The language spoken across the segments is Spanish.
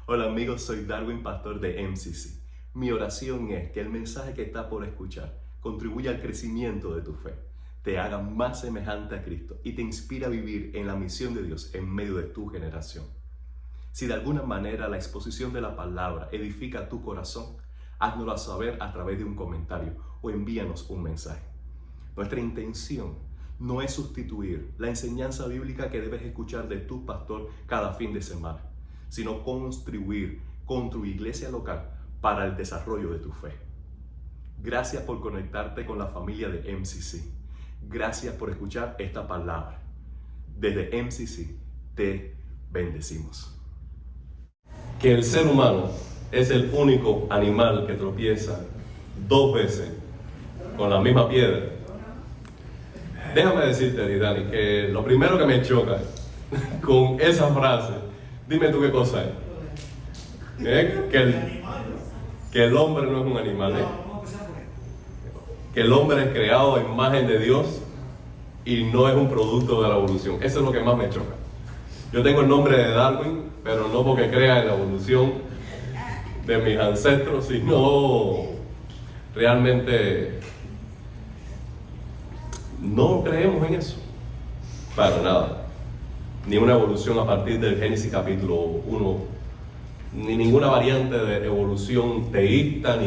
Hola amigos, soy Darwin, pastor de MCC. Mi oración es que el mensaje que estás por escuchar contribuya al crecimiento de tu fe, te haga más semejante a Cristo y te inspira a vivir en la misión de Dios en medio de tu generación. Si de alguna manera la exposición de la palabra edifica tu corazón, háznoslo saber a través de un comentario o envíanos un mensaje. Nuestra intención no es sustituir la enseñanza bíblica que debes escuchar de tu pastor cada fin de semana, sino contribuir con tu iglesia local para el desarrollo de tu fe. Gracias por conectarte con la familia de MCC. Gracias por escuchar esta palabra. Desde MCC te bendecimos. Que el ser humano es el único animal que tropieza 2 veces con la misma piedra. Déjame decirte, Dani, que lo primero que me choca con esa frase, dime tú qué cosa es. Que el hombre no es un animal, que el hombre es creado a imagen de Dios y no es un producto de la evolución. Eso es lo que más me choca. Yo tengo el nombre de Darwin, pero no porque crea en la evolución de mis ancestros, sino realmente no creemos en eso, para nada. Ni una evolución a partir del Génesis capítulo 1, ni ninguna variante de evolución teísta,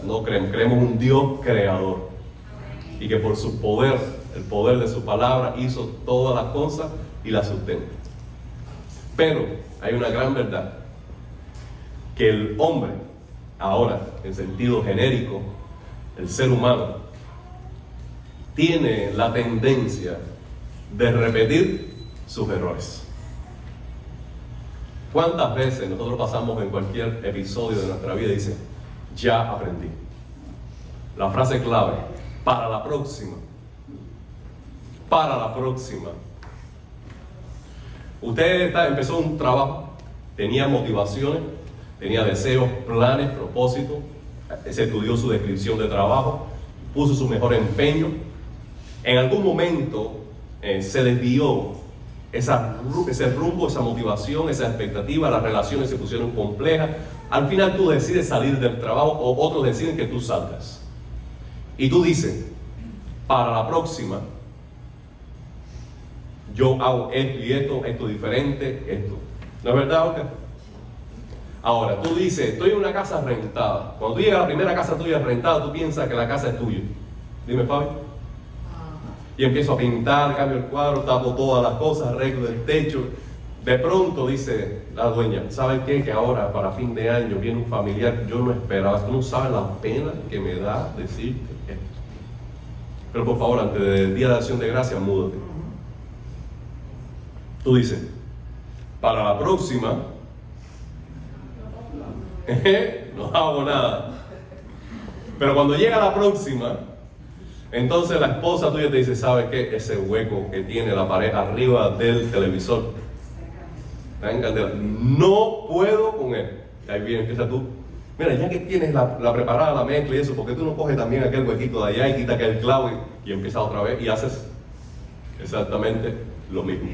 no creemos un Dios creador y que por su poder, el poder de su palabra, hizo todas las cosas y las sustenta. Pero hay una gran verdad, que el hombre, ahora en sentido genérico, el ser humano, tiene la tendencia de repetir sus errores. ¿Cuántas veces nosotros pasamos en cualquier episodio de nuestra vida y dice, ya aprendí? La frase clave, para la próxima. Para la próxima. Usted empezó un trabajo, tenía motivaciones, tenía deseos, planes, propósitos, se estudió su descripción de trabajo, puso su mejor empeño. En algún momento se desvió ese rumbo, esa motivación, esa expectativa, las relaciones se pusieron complejas. Al final tú decides salir del trabajo o otros deciden que tú salgas. Y tú dices, para la próxima, yo hago esto y esto diferente, esto. ¿No es verdad, Oscar? Ahora, tú dices, estoy en una casa rentada. Cuando tú llegas a la primera casa tuya rentada, tú piensas que la casa es tuya. Dime, Fabi. Y empiezo a pintar, cambio el cuadro, tapo todas las cosas, arreglo el techo. De pronto dice la dueña, ¿sabes qué? Que ahora para fin de año viene un familiar, yo no esperaba, tú no sabes la pena que me da decirte esto. Pero por favor, antes del Día de Acción de Gracias, múdate. Tú dices, para la próxima, no hago nada. Pero cuando llega la próxima, entonces la esposa tuya te dice, ¿sabes qué? Ese hueco que tiene la pared arriba del televisor, está en candela, no puedo con él. Y ahí viene, empieza tú, mira, ya que tienes la preparada, la mezcla y eso, ¿por qué tú no coges también aquel huequito de allá y quita aquel clavo y empiezas otra vez y haces exactamente lo mismo?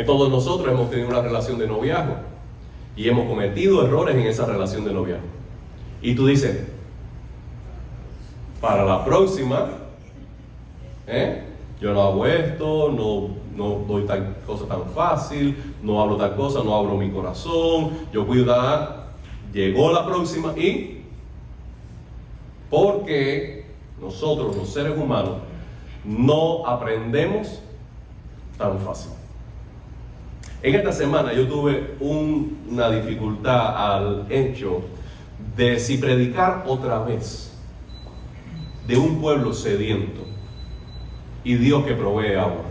Todos nosotros hemos tenido una relación de noviazgo y hemos cometido errores en esa relación de noviazgo. Y tú dices, para la próxima, yo no hago esto, no doy tal cosa tan fácil, no hablo tal cosa, no abro mi corazón, yo cuido. Llegó la próxima y porque nosotros los seres humanos no aprendemos tan fácil. En esta semana yo tuve una dificultad al hecho de si predicar otra vez de un pueblo sediento y Dios que provee agua,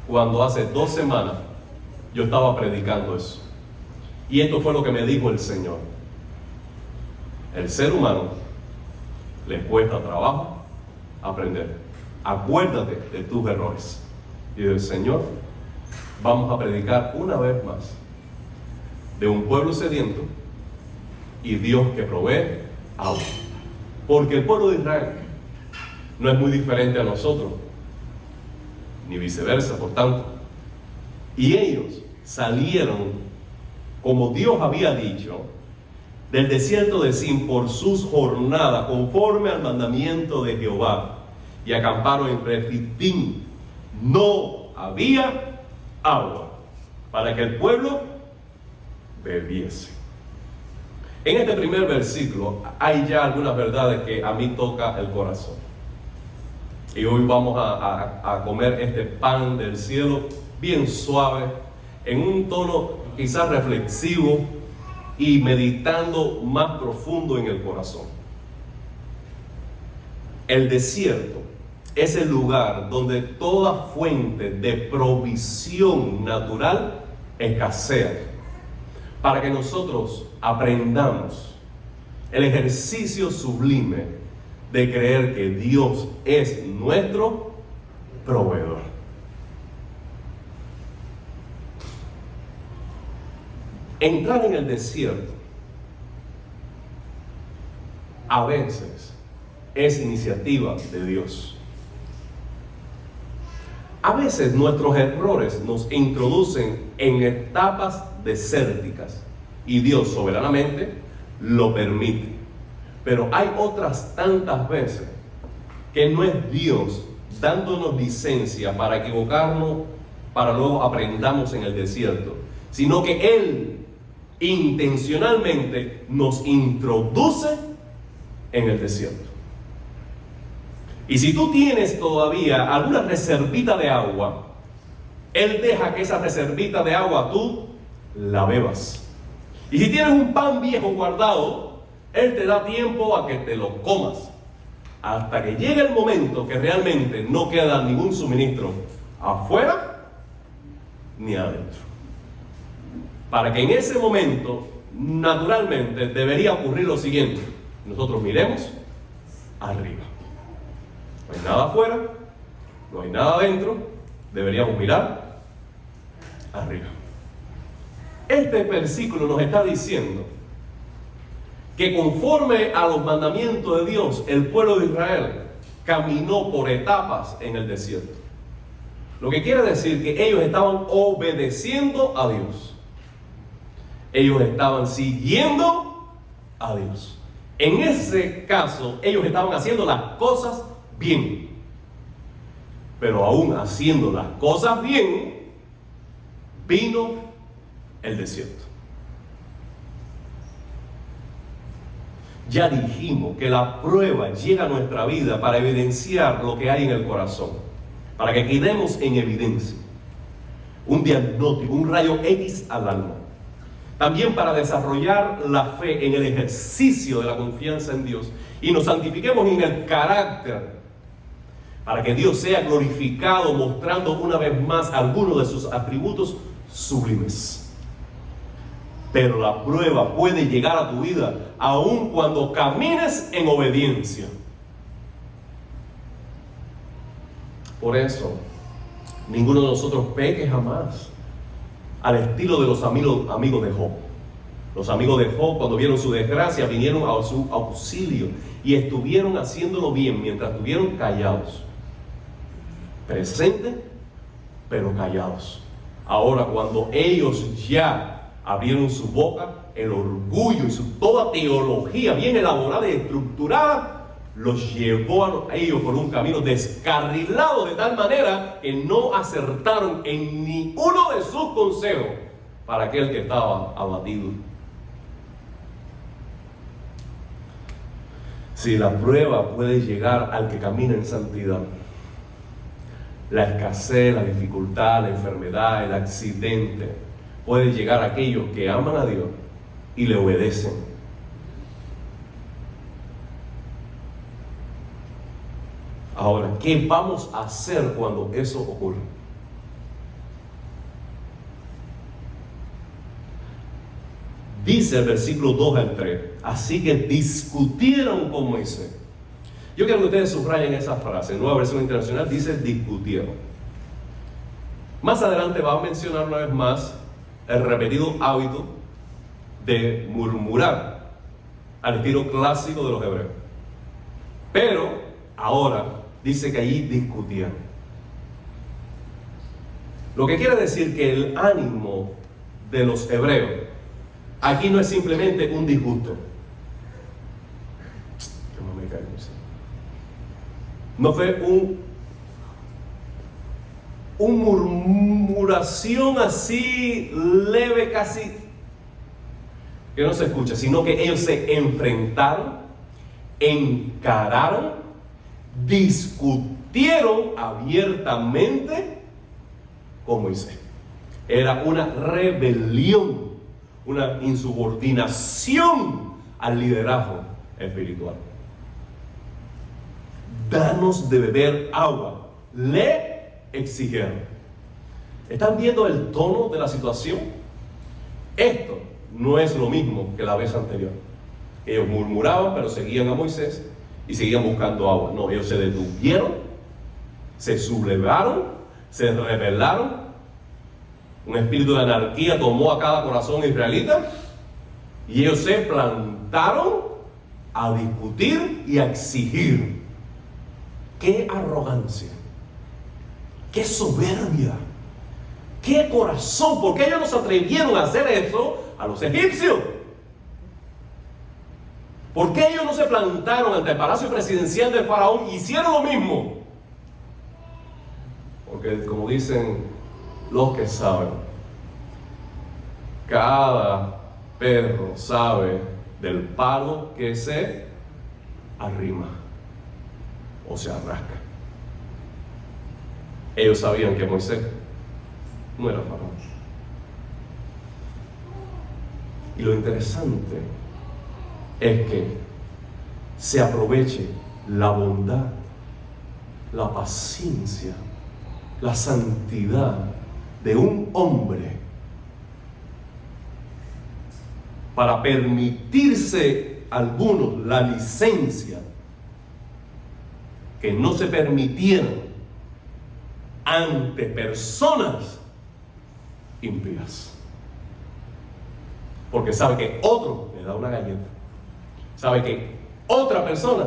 cuando hace 2 semanas yo estaba predicando eso. Y esto fue lo que me dijo el Señor: el ser humano le cuesta trabajo aprender. Acuérdate de tus errores. Y del Señor, vamos a predicar una vez más de un pueblo sediento y Dios que provee agua. Porque el pueblo de Israel no es muy diferente a nosotros, ni viceversa, por tanto. Y ellos salieron como Dios había dicho, del desierto de Sin por sus jornadas, conforme al mandamiento de Jehová, y acamparon en Refidim. No había agua para que el pueblo bebiese. En este primer versículo hay ya algunas verdades que a mí toca el corazón. Y hoy vamos a comer este pan del cielo bien suave, en un tono quizás reflexivo y meditando más profundo en el corazón. El desierto es el lugar donde toda fuente de provisión natural escasea, para que nosotros aprendamos el ejercicio sublime de creer que Dios es nuestro proveedor. Entrar en el desierto a veces es iniciativa de Dios. A veces nuestros errores nos introducen en etapas desérticas y Dios soberanamente lo permite. Pero hay otras tantas veces que no es Dios dándonos licencia para equivocarnos, para luego aprendamos en el desierto, sino que Él intencionalmente nos introduce en el desierto. Y si tú tienes todavía alguna reservita de agua, Él deja que esa reservita de agua tú la bebas. Y si tienes un pan viejo guardado, Él te da tiempo a que te lo comas, hasta que llegue el momento que realmente no queda ningún suministro afuera ni adentro. Para que en ese momento, naturalmente, debería ocurrir lo siguiente: nosotros miremos arriba. No hay nada afuera, no hay nada adentro, deberíamos mirar arriba. Este versículo nos está diciendo que conforme a los mandamientos de Dios, el pueblo de Israel caminó por etapas en el desierto. Lo que quiere decir que ellos estaban obedeciendo a Dios. Ellos estaban siguiendo a Dios. En ese caso, ellos estaban haciendo las cosas bien. Pero aún haciendo las cosas bien, vino el desierto. Ya dijimos que la prueba llega a nuestra vida para evidenciar lo que hay en el corazón, para que quedemos en evidencia, un diagnóstico, un rayo X al alma. También para desarrollar la fe en el ejercicio de la confianza en Dios y nos santifiquemos en el carácter, para que Dios sea glorificado mostrando una vez más algunos de sus atributos sublimes. Pero la prueba puede llegar a tu vida aun cuando camines en obediencia. Por eso, ninguno de nosotros peque jamás, al estilo de los amigos de Job. Los amigos de Job, cuando vieron su desgracia, vinieron a su auxilio y estuvieron haciéndolo bien mientras estuvieron callados. Presentes, pero callados. Ahora, cuando ellos ya abrieron su boca, el orgullo y toda teología bien elaborada y estructurada los llevó a ellos por un camino descarrilado, de tal manera que no acertaron en ni uno de sus consejos para aquel que estaba abatido. Si la prueba puede llegar al que camina en santidad, la escasez, la dificultad, la enfermedad, el accidente, puede llegar a aquellos que aman a Dios y le obedecen. Ahora, ¿qué vamos a hacer cuando eso ocurre? Dice el versículo 2 al 3, así que discutieron con Moisés. Yo quiero que ustedes subrayen esa frase. Nueva Versión Internacional dice discutieron. Más adelante va a mencionar una vez más el repetido hábito de murmurar, al estilo clásico de los hebreos. Pero ahora dice que allí discutían. Lo que quiere decir que el ánimo de los hebreos Aquí no es simplemente un disgusto. No fue un murmuración así leve, casi que no se escucha, sino que ellos se enfrentaron, encararon, discutieron abiertamente con Moisés. Era una rebelión, una insubordinación al liderazgo espiritual. Danos de beber agua, le exigieron. ¿Están viendo el tono de la situación? Esto no es lo mismo que la vez anterior. Ellos murmuraban, pero seguían a Moisés y seguían buscando agua. No, ellos se detuvieron, se sublevaron, se rebelaron. Un espíritu de anarquía tomó a cada corazón israelita y ellos se plantaron a discutir y a exigir. ¡Qué arrogancia! ¡Qué soberbia! ¡Qué corazón! ¿Por qué ellos no se atrevieron a hacer eso a los egipcios? ¿Por qué ellos no se plantaron ante el palacio presidencial del faraón y hicieron lo mismo? Porque, como dicen los que saben, cada perro sabe del palo que se arrima o se arrasca. Ellos sabían que Moisés no era faraón. Y lo interesante es que se aproveche la bondad, la paciencia, la santidad de un hombre para permitirse algunos la licencia que no se permitieran ante personas impías. Porque sabe que otro le da una galleta, sabe que otra persona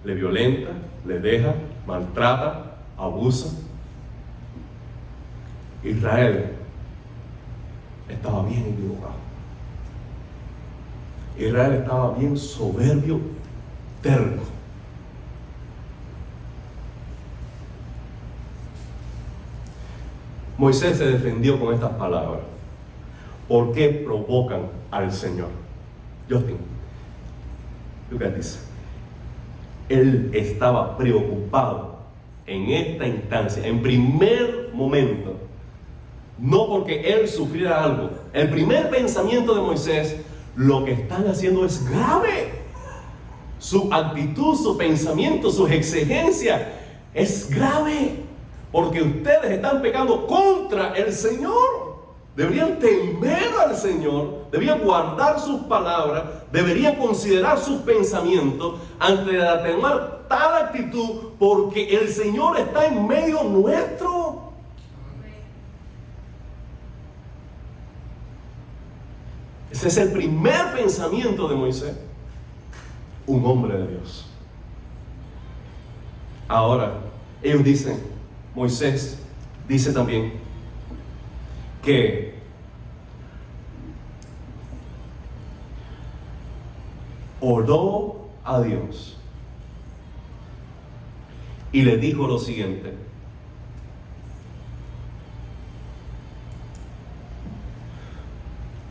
le violenta, le deja, maltrata, abusa. Israel estaba bien equivocado. Israel estaba bien soberbio, terco. Moisés se defendió con estas palabras. ¿Por qué provocan al Señor? Justin, look at this. Él estaba preocupado en esta instancia, en primer momento, no porque él sufriera algo. El primer pensamiento de Moisés, lo que están haciendo es grave. Su actitud, su pensamiento, sus exigencias es grave. Porque ustedes están pecando contra el Señor. Deberían temer al Señor, deberían guardar sus palabras, deberían considerar sus pensamientos antes de tomar tal actitud, porque el Señor está en medio nuestro. Ese es el primer pensamiento de Moisés, un hombre de Dios. Ahora, ellos dicen, Moisés dice también que oró a Dios y le dijo lo siguiente: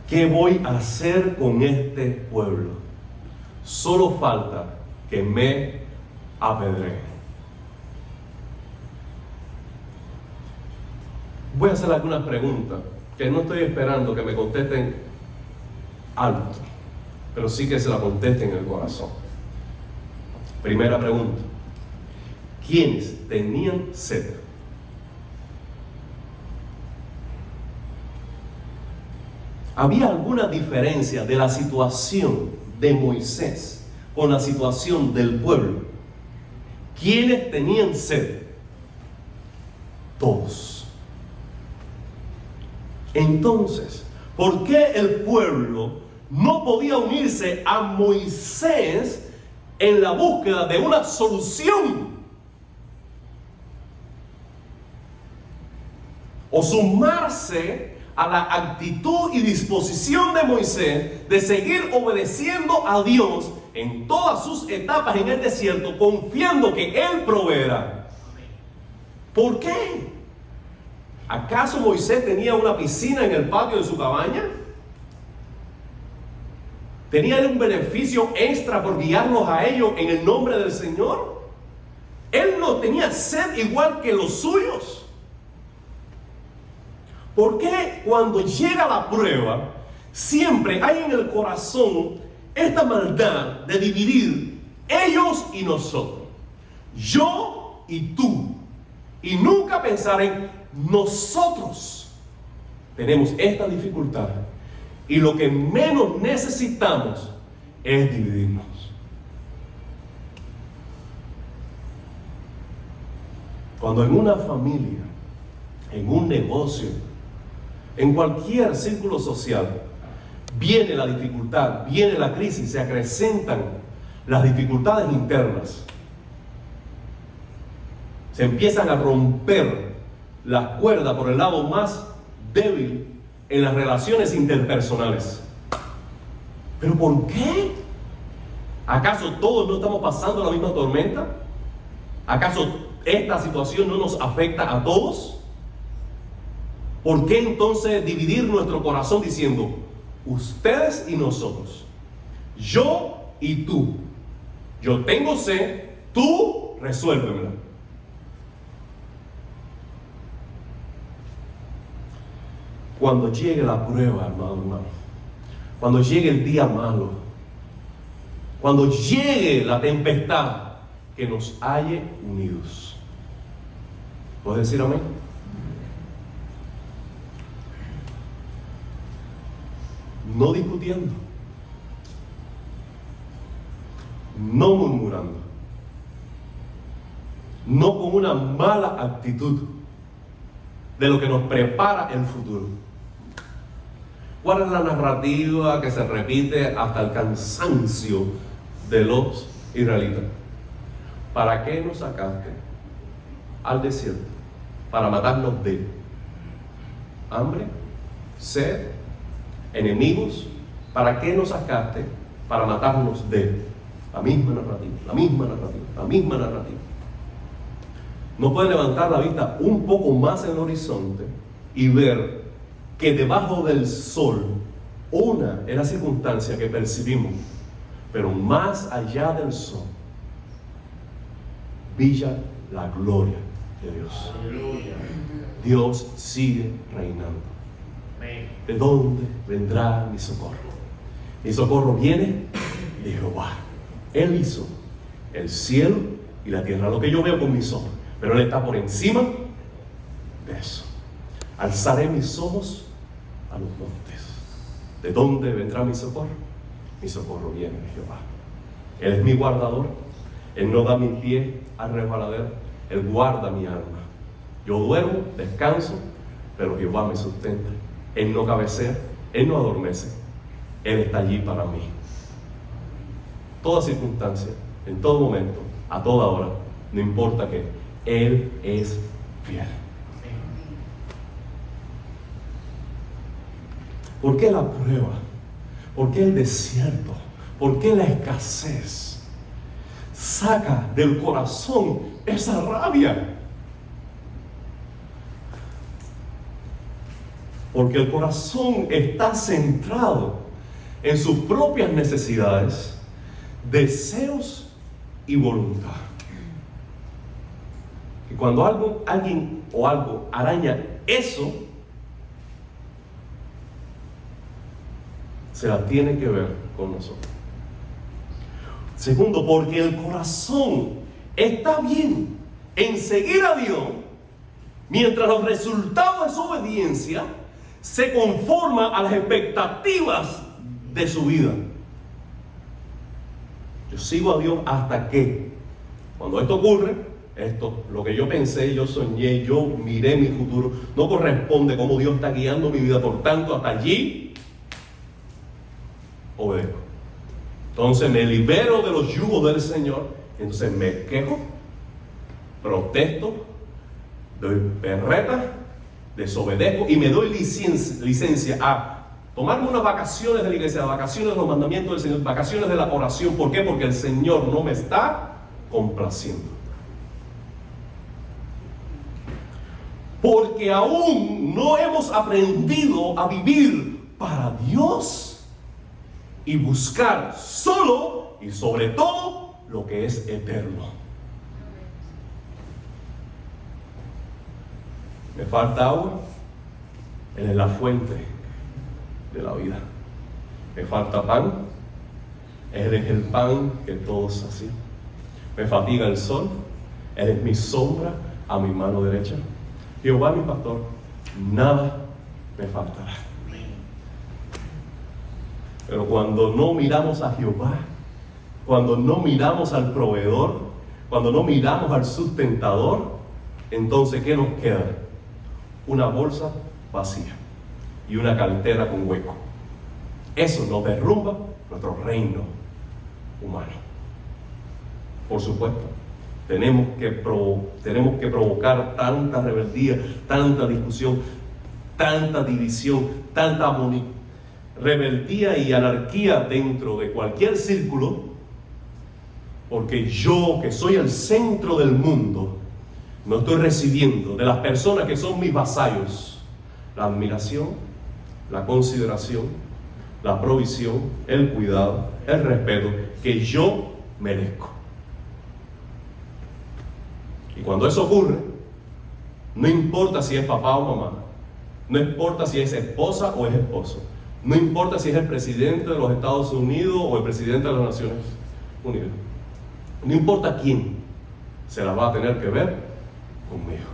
¿qué voy a hacer con este pueblo? Solo falta que me apedreen. Voy a hacer algunas preguntas que no estoy esperando que me contesten alto, pero sí que se la contesten en el corazón. Primera pregunta: ¿quiénes tenían sed? ¿Había alguna diferencia de la situación de Moisés con la situación del pueblo? ¿Quiénes tenían sed? Todos. Entonces, ¿por qué el pueblo no podía unirse a Moisés en la búsqueda de una solución? O sumarse a la actitud y disposición de Moisés de seguir obedeciendo a Dios en todas sus etapas en el desierto, confiando que Él proveerá. ¿Por qué? ¿Acaso Moisés tenía una piscina en el patio de su cabaña? ¿Tenía él un beneficio extra por guiarnos a ellos en el nombre del Señor? Él no tenía sed igual que los suyos. ¿Por qué cuando llega la prueba siempre hay en el corazón esta maldad de dividir ellos y nosotros? Yo y tú. Y nunca pensar en nosotros. Tenemos esta dificultad. Y lo que menos necesitamos es dividirnos. Cuando en una familia, en un negocio, en cualquier círculo social, viene la dificultad, viene la crisis, se acrecentan las dificultades internas, se empiezan a romper las cuerdas por el lado más débil en las relaciones interpersonales. ¿Pero por qué? ¿Acaso todos no estamos pasando la misma tormenta? ¿Acaso esta situación no nos afecta a todos? ¿Por qué entonces dividir nuestro corazón diciendo ustedes y nosotros, yo y tú? Yo tengo sed, tú resuélvemela. Cuando llegue la prueba, hermano, cuando llegue el día malo, cuando llegue la tempestad, que nos halle unidos. ¿Puedes decir amén? No discutiendo, no murmurando, no con una mala actitud de lo que nos prepara el futuro. ¿Cuál es la narrativa que se repite hasta el cansancio de los israelitas? ¿Para qué nos sacaste al desierto? Para matarnos de hambre, sed, enemigos. ¿Para qué nos sacaste? Para matarnos de la misma narrativa, la misma narrativa, la misma narrativa. No puede levantar la vista un poco más en el horizonte y ver que debajo del sol, una es la circunstancia que percibimos, pero más allá del sol, brilla la gloria de Dios. Aleluya. Dios sigue reinando. ¿De dónde vendrá mi socorro? Mi socorro viene de Jehová. Él hizo el cielo y la tierra, lo que yo veo con mis ojos, pero Él está por encima de eso. Alzaré mis ojos a los montes. ¿De dónde vendrá mi socorro? Mi socorro viene de Jehová. Él es mi guardador. Él no da mi pie al resbaladero. Él guarda mi alma. Yo duermo, descanso, pero Jehová me sustenta. Él no cabecea, Él no adormece. Él está allí para mí. Toda circunstancia, en todo momento, a toda hora, no importa qué, Él es fiel. ¿Por qué la prueba? ¿Por qué el desierto? ¿Por qué la escasez? Saca del corazón esa rabia. Porque el corazón está centrado en sus propias necesidades, deseos y voluntad. Y cuando alguien o algo araña eso, se la tiene que ver con nosotros. Segundo, porque el corazón está bien en seguir a Dios, mientras los resultados de su obediencia se conforman a las expectativas de su vida. Yo sigo a Dios hasta que, cuando esto ocurre, esto, lo que yo pensé, yo soñé, yo miré mi futuro, no corresponde como Dios está guiando mi vida, por tanto, hasta allí obedezco. Entonces me libero de los yugos del Señor, entonces me quejo, protesto, doy perreta desobedezco y me doy licencia a tomarme unas vacaciones de la iglesia, vacaciones de los mandamientos del Señor, vacaciones de la oración. ¿Por qué? Porque el Señor no me está complaciendo. Porque aún no hemos aprendido a vivir para Dios y buscar solo y sobre todo lo que es eterno. Me falta agua, Él es la fuente de la vida. Me falta pan, Él es el pan que todos sacian. Me fatiga el sol, Él es mi sombra a mi mano derecha. Jehová mi pastor, nada me faltará. Pero cuando no miramos a Jehová, cuando no miramos al proveedor, cuando no miramos al sustentador, entonces ¿qué nos queda? Una bolsa vacía y una cartera con hueco. Eso nos derrumba nuestro reino humano. Por supuesto, tenemos que provocar tanta rebeldía, tanta discusión, tanta división, tanta rebeldía y anarquía dentro de cualquier círculo, porque yo, que soy el centro del mundo, no estoy recibiendo de las personas que son mis vasallos la admiración, la consideración, la provisión, el cuidado, el respeto que yo merezco. Y cuando eso ocurre, no importa si es papá o mamá, no importa si es esposa o es esposo, no importa si es el presidente de los Estados Unidos o el presidente de las Naciones Unidas, no importa quién, se la va a tener que ver conmigo.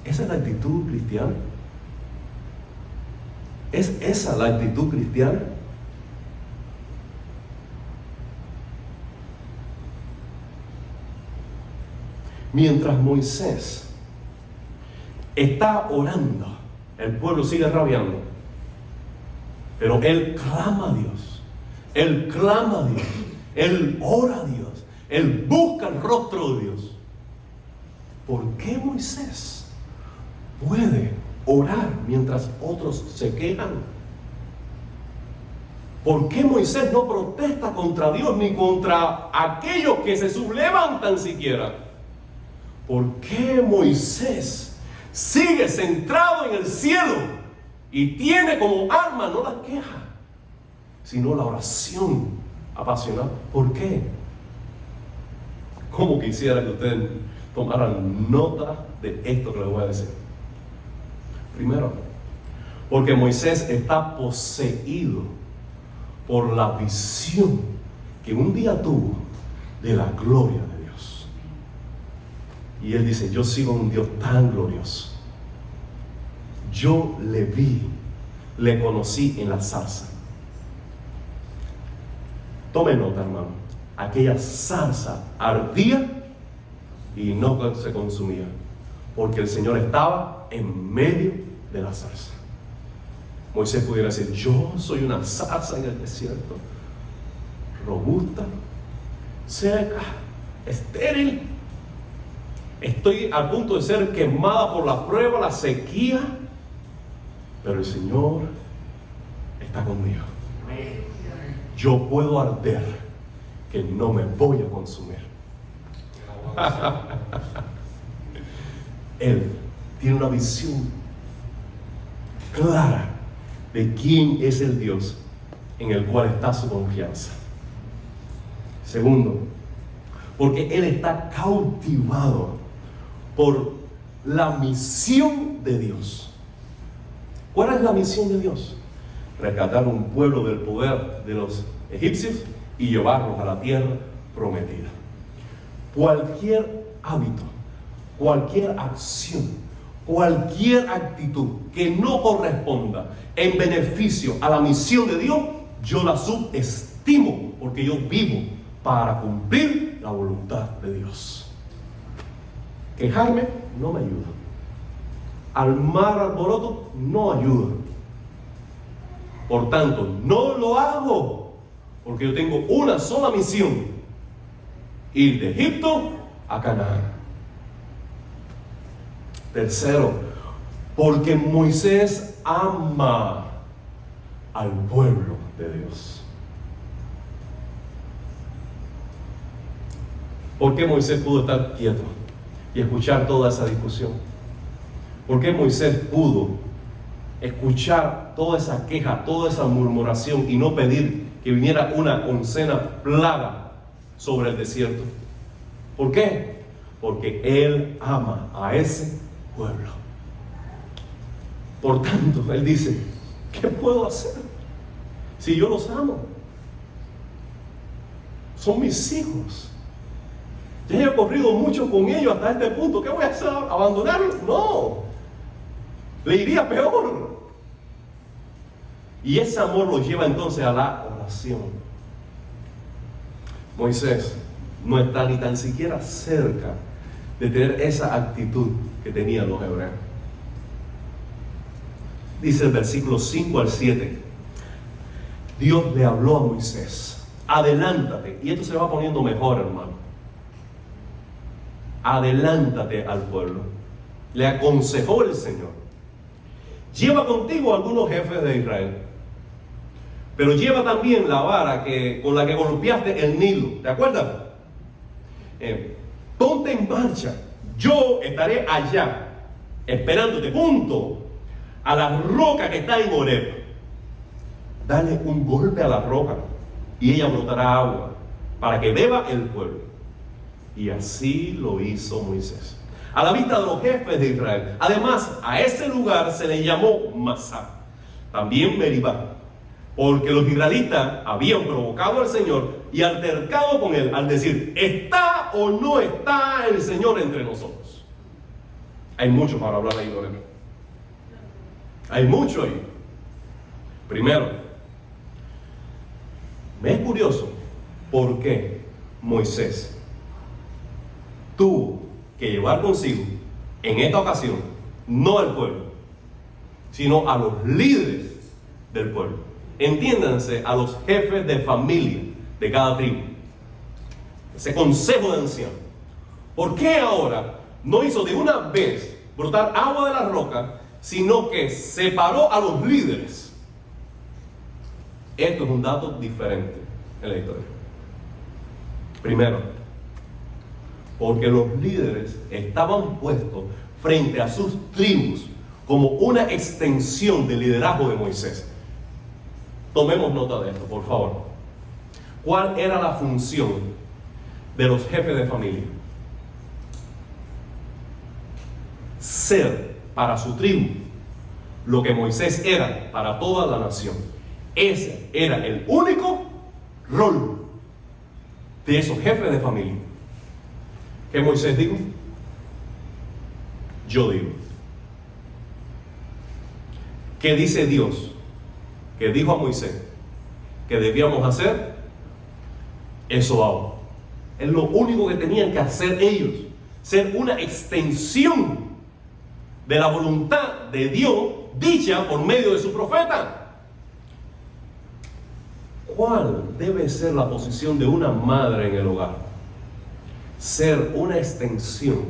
Esa es la actitud cristiana. ¿Es esa la actitud cristiana? Mientras Moisés está orando, el pueblo sigue rabiando, pero él clama a Dios, él clama a Dios, él ora a Dios, él busca el rostro de Dios. ¿Por qué Moisés puede orar mientras otros se quejan? ¿Por qué Moisés no protesta contra Dios ni contra aquellos que se sublevantan siquiera? ¿Por qué Moisés sigue centrado en el cielo y tiene como arma no la queja, sino la oración apasionada? ¿Por qué? ¿Cómo quisiera que ustedes tomaran nota de esto que les voy a decir? Primero, porque Moisés está poseído por la visión que un día tuvo de la gloria de Dios. Y él dice: yo sigo a un Dios tan glorioso. Yo le vi, le conocí en la zarza. Tome nota, hermano. Aquella zarza ardía y no se consumía, porque el Señor estaba en medio de la zarza. Moisés pudiera decir: yo soy una zarza en el desierto, robusta, seca, estéril, estoy a punto de ser quemada por la prueba, la sequía, pero el Señor está conmigo. Yo puedo arder, que no me voy a consumir. Él tiene una visión clara de quién es el Dios en el cual está su confianza. Segundo, porque él está cautivado por la misión de Dios. ¿Cuál es la misión de Dios? Rescatar un pueblo del poder de los egipcios y llevarlos a la tierra prometida. Cualquier hábito, cualquier acción, cualquier actitud que no corresponda en beneficio a la misión de Dios, yo la subestimo, porque yo vivo para cumplir la voluntad de Dios. Quejarme no me ayuda. Armar alboroto no ayuda. Por tanto, no lo hago, porque yo tengo una sola misión: ir de Egipto a Canaán. Tercero, porque Moisés ama al pueblo de Dios. ¿Por qué Moisés pudo estar quieto y escuchar toda esa discusión? ¿Por qué Moisés pudo escuchar toda esa queja, toda esa murmuración y no pedir que viniera una oncena plaga sobre el desierto? ¿Por qué? Porque Él ama a ese pueblo. Por tanto, Él dice, ¿qué puedo hacer si yo los amo? Son mis hijos. Ya he corrido mucho con ellos hasta este punto. ¿Qué voy a hacer? ¿Abandonarlos? No. Le iría peor. Y ese amor lo lleva entonces a la oración. Moisés no está ni tan siquiera cerca de tener esa actitud que tenían los hebreos. Dice el versículo 5 al 7. Dios le habló a Moisés: adelántate. Y esto se va poniendo mejor, hermano. Adelántate al pueblo. Le aconsejó el Señor: lleva contigo algunos jefes de Israel, pero lleva también la vara con la que golpeaste el Nilo. ¿Te acuerdas? Ponte en marcha. Yo estaré allá esperándote junto a la roca que está en Horeb. Dale un golpe a la roca y ella brotará agua para que beba el pueblo. Y así lo hizo Moisés, a la vista de los jefes de Israel. Además, a ese lugar se le llamó Masá, también Meribá, porque los israelitas habían provocado al Señor y altercado con él al decir: ¿está o no está el Señor entre nosotros? Hay mucho para hablar ahí, Lorena. Hay mucho ahí. Primero, me es curioso por qué Moisés tuvo que llevar consigo en esta ocasión no al pueblo, sino a los líderes del pueblo. Entiéndanse, a los jefes de familia de cada tribu, ese consejo de ancianos. ¿Por qué ahora no hizo de una vez brotar agua de la roca, sino que separó a los líderes? Esto es un dato diferente en la historia. Primero, porque los líderes estaban puestos frente a sus tribus como una extensión del liderazgo de Moisés. Tomemos nota de esto, por favor. ¿Cuál era la función de los jefes de familia? Ser para su tribu lo que Moisés era para toda la nación. Ese era el único rol de esos jefes de familia. ¿Qué Moisés dijo? Yo digo. ¿Qué dice Dios? Que dijo a Moisés que debíamos hacer, eso hago. Es lo único que tenían que hacer ellos, ser una extensión de la voluntad de Dios dicha por medio de su profeta. ¿Cuál debe ser la posición de una madre en el hogar? Ser una extensión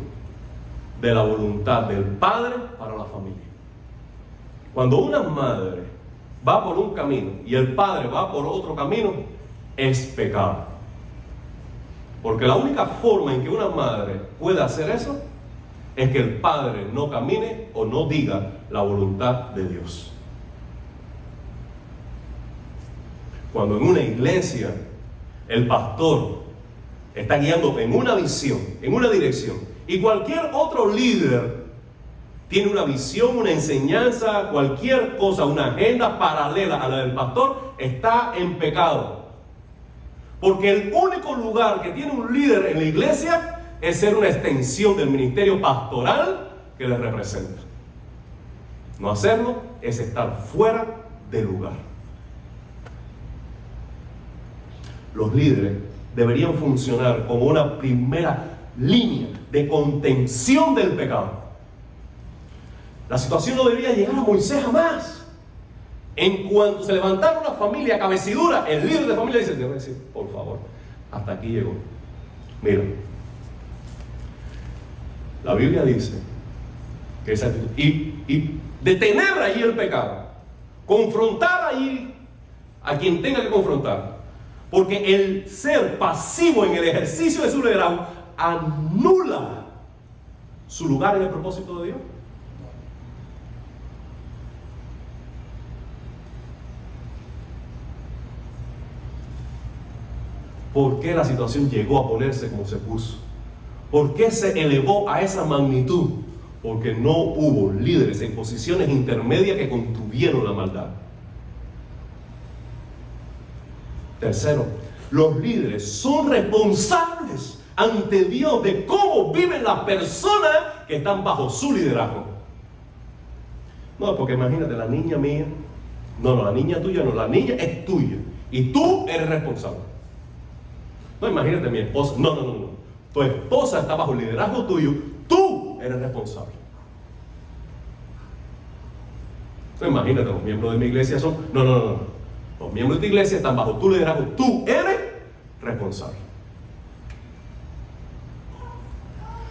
de la voluntad del padre para la familia. Cuando una madre va por un camino y el padre va por otro camino, es pecado. Porque la única forma en que una madre pueda hacer eso es que el padre no camine o no diga la voluntad de Dios. Cuando en una iglesia el pastor está guiando en una visión, en una dirección, y cualquier otro líder tiene una visión, una enseñanza, cualquier cosa, una agenda paralela a la del pastor, está en pecado. Porque el único lugar que tiene un líder en la iglesia es ser una extensión del ministerio pastoral que le representa. No hacerlo es estar fuera del lugar. Los líderes deberían funcionar como una primera línea de contención del pecado. La situación no debería llegar a Moisés jamás. En cuanto se levantara una familia cabecidura, el líder de familia dice: debe decir, por favor, hasta aquí llegó. Mira, la Biblia dice Que esa actitud. Y detener ahí el pecado. Confrontar ahí a quien tenga que confrontar. Porque el ser pasivo en el ejercicio de su liderazgo anula su lugar en el propósito de Dios. ¿Por qué la situación llegó a ponerse como se puso? ¿Por qué se elevó a esa magnitud? Porque no hubo líderes en posiciones intermedias que contuvieron la maldad. Tercero, los líderes son responsables ante Dios de cómo viven las personas que están bajo su liderazgo. No, porque imagínate, la niña mía, no, la niña tuya no, la niña es tuya y tú eres responsable. No, imagínate mi esposa, no. Tu esposa está bajo el liderazgo tuyo, tú eres responsable. No, imagínate, los miembros de mi iglesia son, no. Los miembros de tu iglesia están bajo tu liderazgo, tú eres responsable.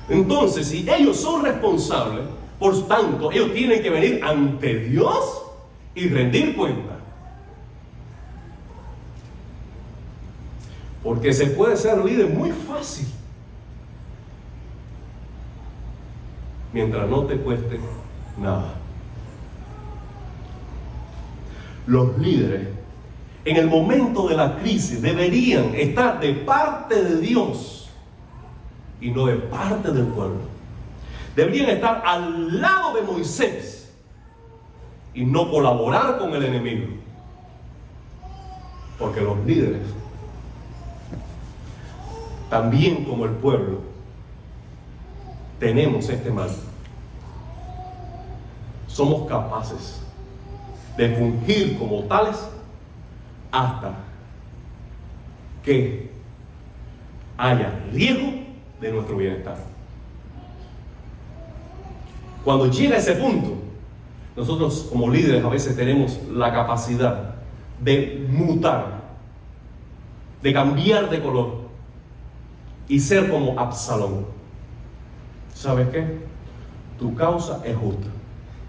Entonces, si ellos son responsables, por tanto, ellos tienen que venir ante Dios y rendir cuenta. Porque se puede ser líder muy fácil, mientras no te cueste nada. Los líderes, en el momento de la crisis, deberían estar de parte de Dios y no de parte del pueblo. Deberían estar al lado de Moisés y no colaborar con el enemigo. Porque los líderes, también como el pueblo, tenemos este mal. Somos capaces de fungir como tales hasta que haya riesgo de nuestro bienestar. Cuando llega ese punto, nosotros como líderes a veces tenemos la capacidad de mutar, de cambiar de color y ser como Absalón. ¿Sabes qué? Tu causa es justa.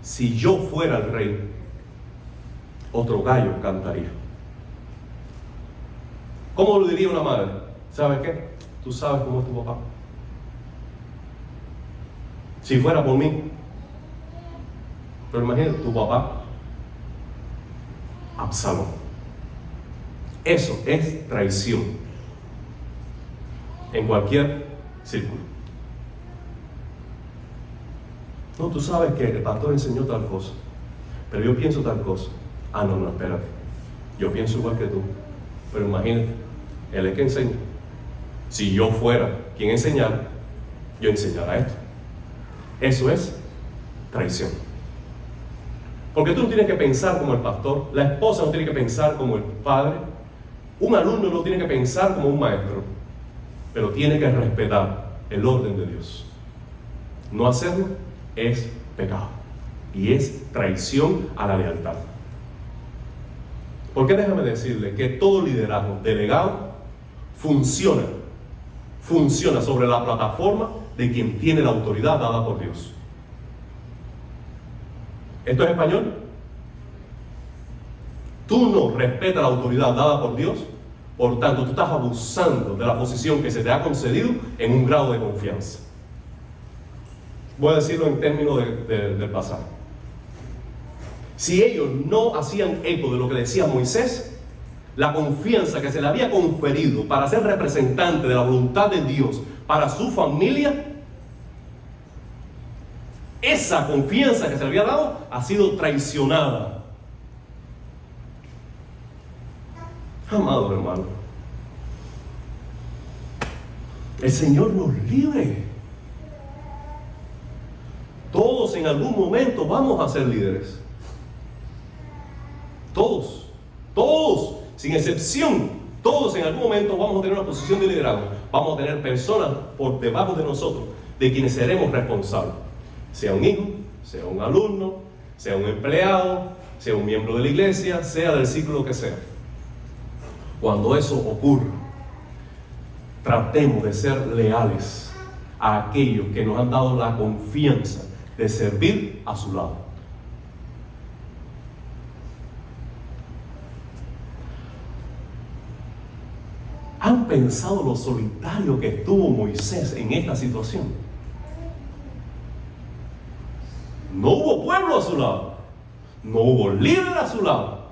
Si yo fuera el rey, otro gallo cantaría. ¿Cómo lo diría una madre? ¿Sabes qué? Tú sabes cómo es tu papá. Si fuera por mí. Pero imagínate, tu papá, Absalón. Eso es traición. En cualquier círculo. No, tú sabes que el pastor enseñó tal cosa, pero yo pienso tal cosa. Ah, no, espérate. Yo pienso igual que tú. Pero imagínate, él es que enseña. Si yo fuera quien enseñara, yo enseñara esto. Eso es traición. Porque tú no tienes que pensar como el pastor, la esposa no tiene que pensar como el padre, un alumno no tiene que pensar como un maestro, pero tiene que respetar el orden de Dios. No hacerlo es pecado y es traición a la lealtad. Porque déjame decirle que todo liderazgo delegado funciona sobre la plataforma de quien tiene la autoridad dada por Dios. ¿Esto es español? Tú no respetas la autoridad dada por Dios, por tanto tú estás abusando de la posición que se te ha concedido en un grado de confianza. Voy a decirlo en términos del pasaje. Si ellos no hacían eco de lo que decía Moisés, la confianza que se le había conferido para ser representante de la voluntad de Dios para su familia, esa confianza que se le había dado ha sido traicionada. Amado hermano, el Señor nos libre. Todos en algún momento vamos a ser líderes. Todos, sin excepción, todos en algún momento vamos a tener una posición de liderazgo. Vamos a tener personas por debajo de nosotros, de quienes seremos responsables. Sea un hijo, sea un alumno, sea un empleado, sea un miembro de la iglesia, sea del ciclo que sea. Cuando eso ocurra, tratemos de ser leales a aquellos que nos han dado la confianza de servir a su lado. ¿Han pensado lo solitario que estuvo Moisés en esta situación? No hubo pueblo a su lado, no hubo líder a su lado.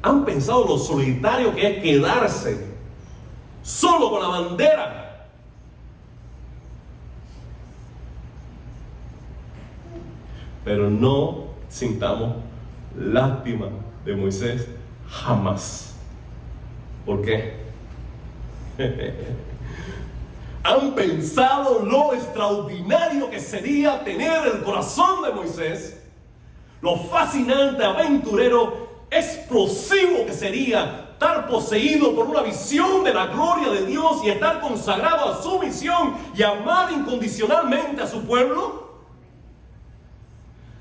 ¿Han pensado lo solitario que es quedarse solo con la bandera? Pero no sintamos lástima de Moisés jamás. ¿Por qué? ¿Han pensado lo extraordinario que sería tener el corazón de Moisés? Lo fascinante, aventurero, explosivo que sería estar poseído por una visión de la gloria de Dios y estar consagrado a su misión y amar incondicionalmente a su pueblo.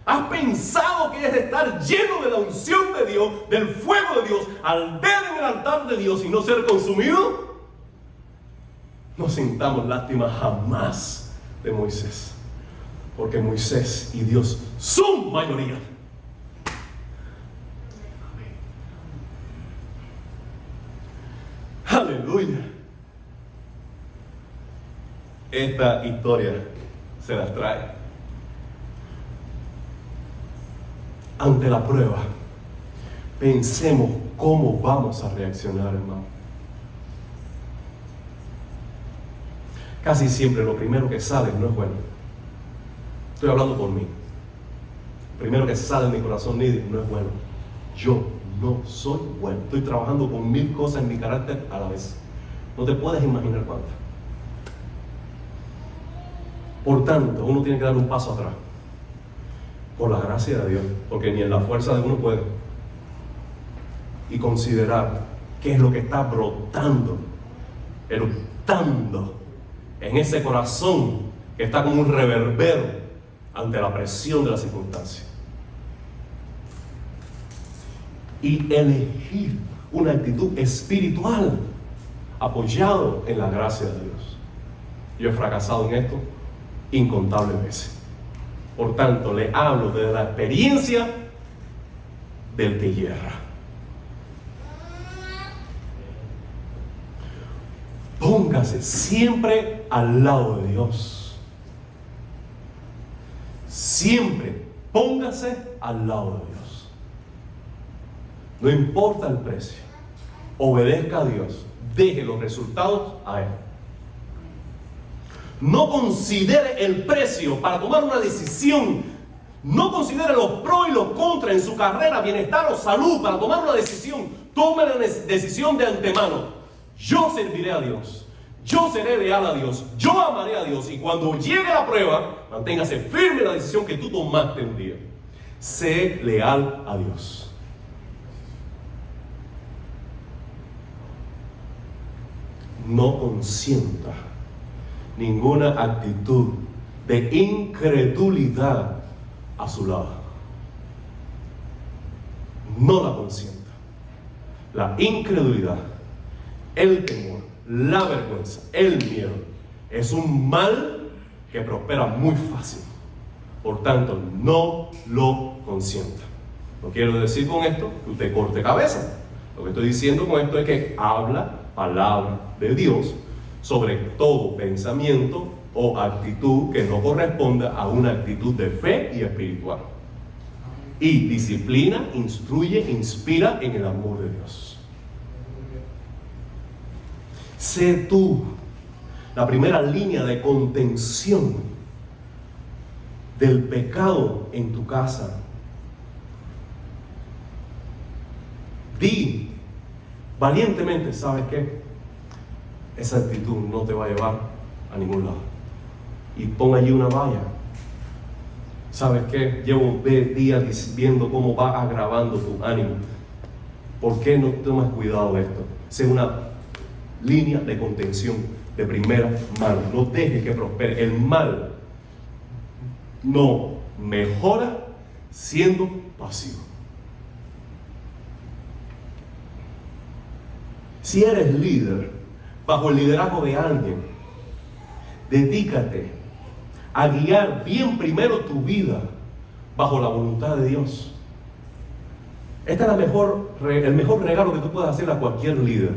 ¿Has pensado que es estar lleno de la unción de Dios, del fuego de Dios, al ver en el altar de Dios y no ser consumido? No sintamos lástima jamás de Moisés, porque Moisés y Dios son mayoría. Aleluya. Esta historia se las trae. Ante la prueba, pensemos cómo vamos a reaccionar, hermano. Casi siempre lo primero que sale no es bueno. Estoy hablando por mí. Primero que sale en mi corazón no es bueno. Yo no soy bueno. Estoy trabajando con 1000 cosas en mi carácter a la vez. No te puedes imaginar cuántas. Por tanto, uno tiene que dar un paso atrás. Por la gracia de Dios, porque ni en la fuerza de uno puede. Y considerar qué es lo que está brotando, eructando en ese corazón que está como un reverbero ante la presión de las circunstancias. Y elegir una actitud espiritual apoyado en la gracia de Dios. Yo he fracasado en esto incontables veces. Por tanto, le hablo de la experiencia del que hierra. Póngase siempre al lado de Dios. Siempre póngase al lado de Dios. No importa el precio. Obedezca a Dios. Deje los resultados a Él. No considere el precio para tomar una decisión. No considere los pros y los contras en su carrera, bienestar o salud para tomar una decisión. Tome la decisión de antemano. Yo serviré a Dios. Yo seré leal a Dios. Yo amaré a Dios. Y cuando llegue la prueba, manténgase firme en la decisión que tú tomaste un día. Sé leal a Dios. No consienta ninguna actitud de incredulidad a su lado. No la consienta. La incredulidad, el temor, la vergüenza, el miedo es un mal que prospera muy fácil. Por tanto, no lo consienta. No quiero decir con esto que usted corte cabeza. Lo que estoy diciendo con esto es que habla palabra de Dios sobre todo pensamiento o actitud que no corresponda a una actitud de fe y espiritual. Y disciplina, instruye, inspira en el amor de Dios. Sé tú la primera línea de contención del pecado en tu casa. Di valientemente, ¿sabes qué? Esa actitud no te va a llevar a ningún lado. Y pon allí una valla. ¿Sabes qué? Llevo días viendo cómo va agravando tu ánimo. ¿Por qué no tomas cuidado de esto? Sé una línea de contención de primera mano. No dejes que prospere. El mal no mejora siendo pasivo. Si eres líder, bajo el liderazgo de alguien, dedícate a guiar bien primero tu vida bajo la voluntad de Dios. Este es el mejor regalo que tú puedes hacer a cualquier líder,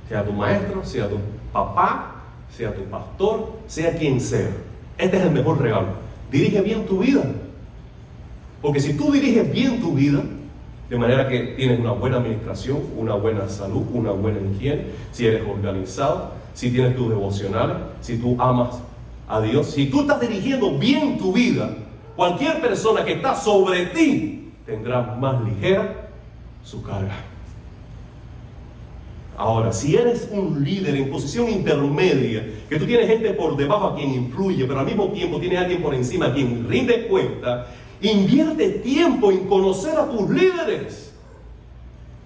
sea tu maestro, sea tu papá, sea tu pastor, sea quien sea. Este es el mejor regalo. Dirige bien tu vida. Porque si tú diriges bien tu vida, de manera que tienes una buena administración, una buena salud, una buena higiene, si eres organizado, si tienes tu devocional, si tú amas a Dios, si tú estás dirigiendo bien tu vida, cualquier persona que está sobre ti tendrá más ligera su carga. Ahora, si eres un líder en posición intermedia, que tú tienes gente por debajo a quien influye, pero al mismo tiempo tienes a alguien por encima a quien rinde cuenta, invierte tiempo en conocer a tus líderes,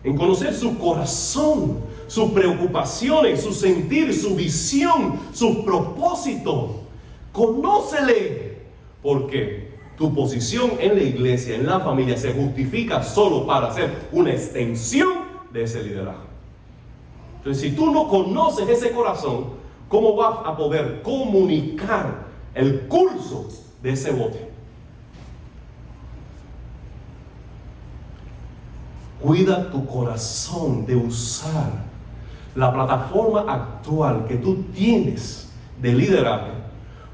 en conocer su corazón, sus preocupaciones, su sentir, su visión, sus propósitos. Conócele, porque tu posición en la iglesia, en la familia, se justifica solo para ser una extensión de ese liderazgo. Entonces, si tú no conoces ese corazón, ¿cómo vas a poder comunicar el curso de ese bote? Cuida tu corazón de usar la plataforma actual que tú tienes de liderazgo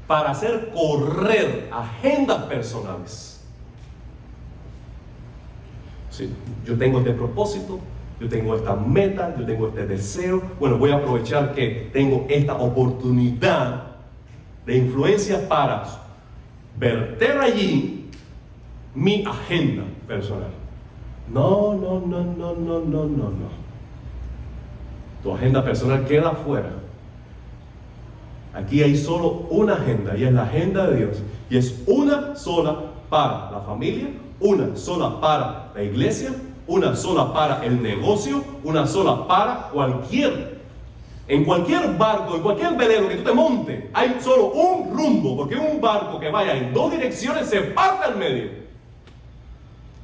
para hacer correr agendas personales. Sí, yo tengo este propósito, yo tengo esta meta, yo tengo este deseo. Bueno, voy a aprovechar que tengo esta oportunidad de influencia para verter allí mi agenda personal. No. Tu agenda personal queda fuera. Aquí hay solo una agenda, y es la agenda de Dios. Y es una sola para la familia, una sola para la iglesia, una sola para el negocio, una sola para en cualquier barco, en cualquier velero que tú te montes, hay solo un rumbo, porque un barco que vaya en dos direcciones se parte al medio.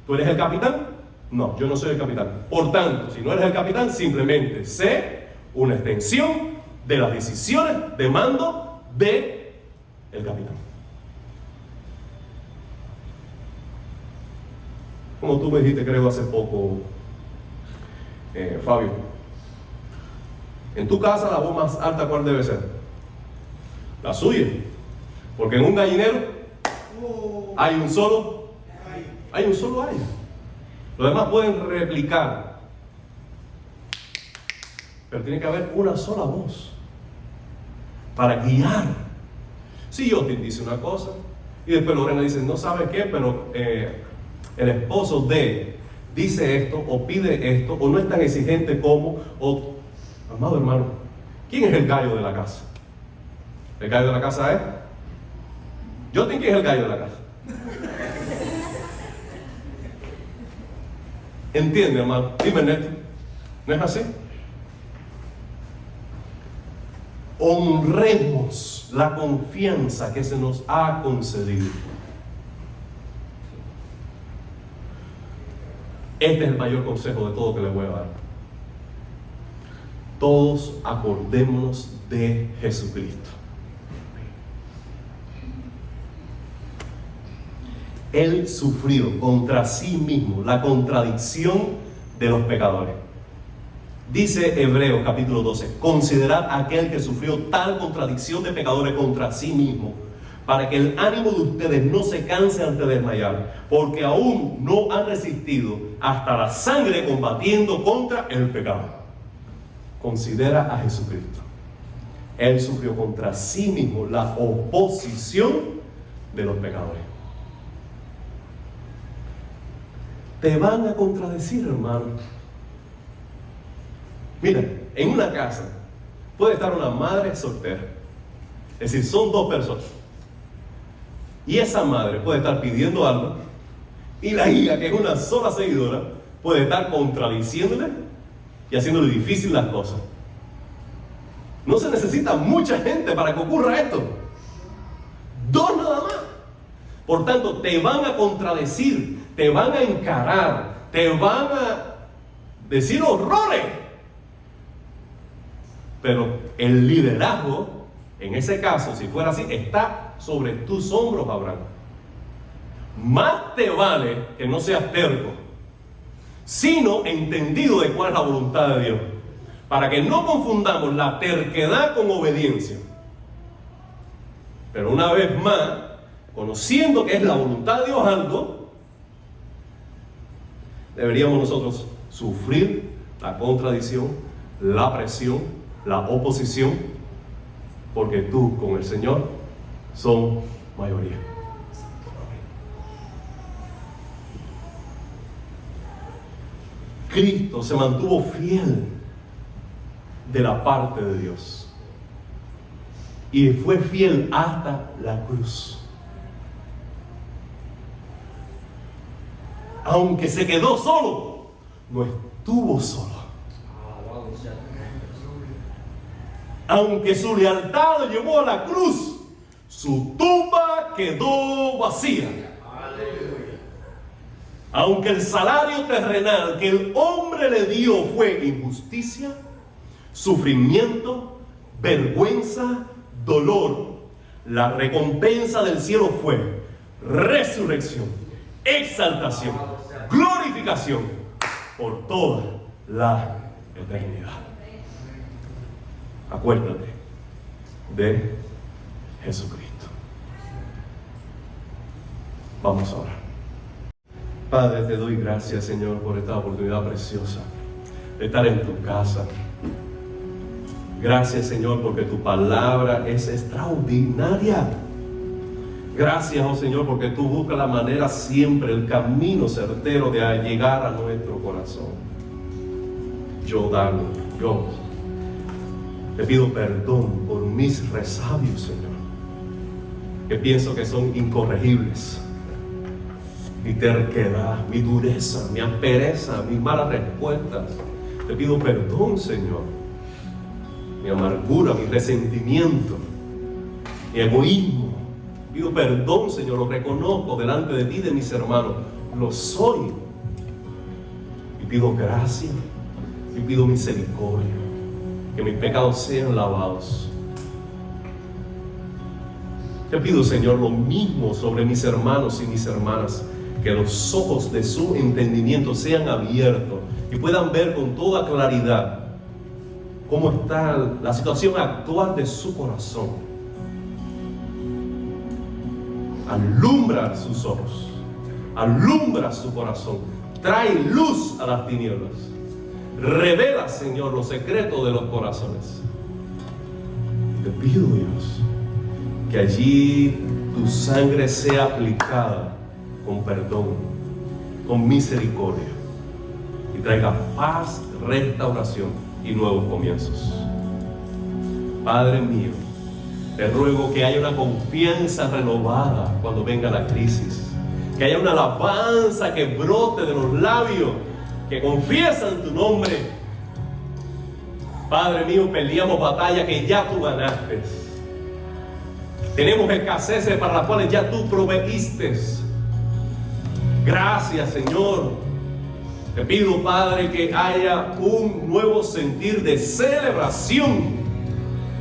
¿Tú eres el capitán? No, yo no soy el capitán. Por tanto, si no eres el capitán, simplemente sé una extensión de las decisiones de mando de el capitán. Como tú me dijiste, creo, hace poco, Fabio, en tu casa la voz más alta, ¿cuál debe ser? La suya. Porque en un gallinero hay un solo gallo. Los demás pueden replicar, pero tiene que haber una sola voz para guiar. Si Jotin dice una cosa y después Lorena dice, no sabe qué, pero el esposo de dice esto o pide esto o no es tan exigente como, o amado hermano, ¿quién es el gallo de la casa? El gallo de la casa es Jotin. ¿Quién es el gallo de la casa? ¿Entiende, hermano? Dime, Neto, ¿no es así? Honremos la confianza que se nos ha concedido. Este es el mayor consejo de todo que les voy a dar. Todos acordémonos de Jesucristo. Él sufrió contra sí mismo la contradicción de los pecadores. Dice Hebreos capítulo 12, considerad aquel que sufrió tal contradicción de pecadores contra sí mismo, para que el ánimo de ustedes no se canse antes de desmayar, porque aún no han resistido hasta la sangre combatiendo contra el pecado. Considera a Jesucristo. Él sufrió contra sí mismo la oposición de los pecadores. Te van a contradecir, hermano. Mira, en una casa puede estar una madre soltera. Es decir, son dos personas. Y esa madre puede estar pidiendo algo y la hija, que es una sola seguidora, puede estar contradiciéndole y haciéndole difícil las cosas. No se necesita mucha gente para que ocurra esto. Dos nada más. Por tanto, te van a contradecir, te van a encarar, te van a decir horrores. Pero el liderazgo, en ese caso, si fuera así, está sobre tus hombros, Abraham. Más te vale que no seas terco, sino entendido de cuál es la voluntad de Dios, para que no confundamos la terquedad con obediencia. Pero una vez más, conociendo que es la voluntad de Dios algo, deberíamos nosotros sufrir la contradicción, la presión, la oposición, porque tú con el Señor son mayoría. Cristo se mantuvo fiel de la parte de Dios y fue fiel hasta la cruz. Aunque se quedó solo, no estuvo solo. Aunque su lealtad lo llevó a la cruz, su tumba quedó vacía. Aunque el salario terrenal que el hombre le dio fue injusticia, sufrimiento, vergüenza, dolor, la recompensa del cielo fue resurrección, exaltación, glorificación por toda la eternidad. Acuérdate de Jesucristo. Vamos a orar. Padre, te doy gracias, Señor, por esta oportunidad preciosa de estar en tu casa. Gracias, Señor, porque tu palabra es extraordinaria. Gracias, oh Señor, porque tú buscas la manera siempre, el camino certero de llegar a nuestro corazón. Yo te pido perdón por mis resabios, Señor, que pienso que son incorregibles. Mi terquedad, mi dureza, mi aspereza, mis malas respuestas. Te pido perdón, Señor. Mi amargura, mi resentimiento, mi egoísmo. Pido perdón, Señor, lo reconozco delante de ti y de mis hermanos. Lo soy. Y pido gracia, y pido misericordia. Que mis pecados sean lavados. Te pido, Señor, lo mismo sobre mis hermanos y mis hermanas. Que los ojos de su entendimiento sean abiertos y puedan ver con toda claridad cómo está la situación actual de su corazón. Alumbra sus ojos, alumbra su corazón, trae luz a las tinieblas. Revela, Señor, los secretos de los corazones. Te pido, Dios, que allí tu sangre sea aplicada con perdón, con misericordia, y traiga paz, restauración y nuevos comienzos. Padre mío, te ruego que haya una confianza renovada cuando venga la crisis, que haya una alabanza que brote de los labios que confiesan tu nombre. Padre mío, peleamos batallas que ya tú ganaste. Tenemos escaseces para las cuales ya tú proveíste. Gracias, Señor. Te pido, Padre, que haya un nuevo sentir de celebración,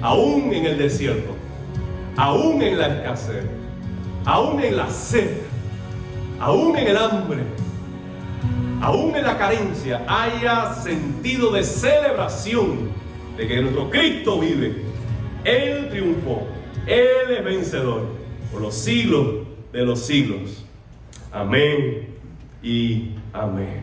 aún en el desierto, aún en la escasez, aún en la sed, aún en el hambre, aún en la carencia. Haya sentido de celebración de que nuestro Cristo vive. Él triunfó, Él es vencedor por los siglos de los siglos. Amén y amén.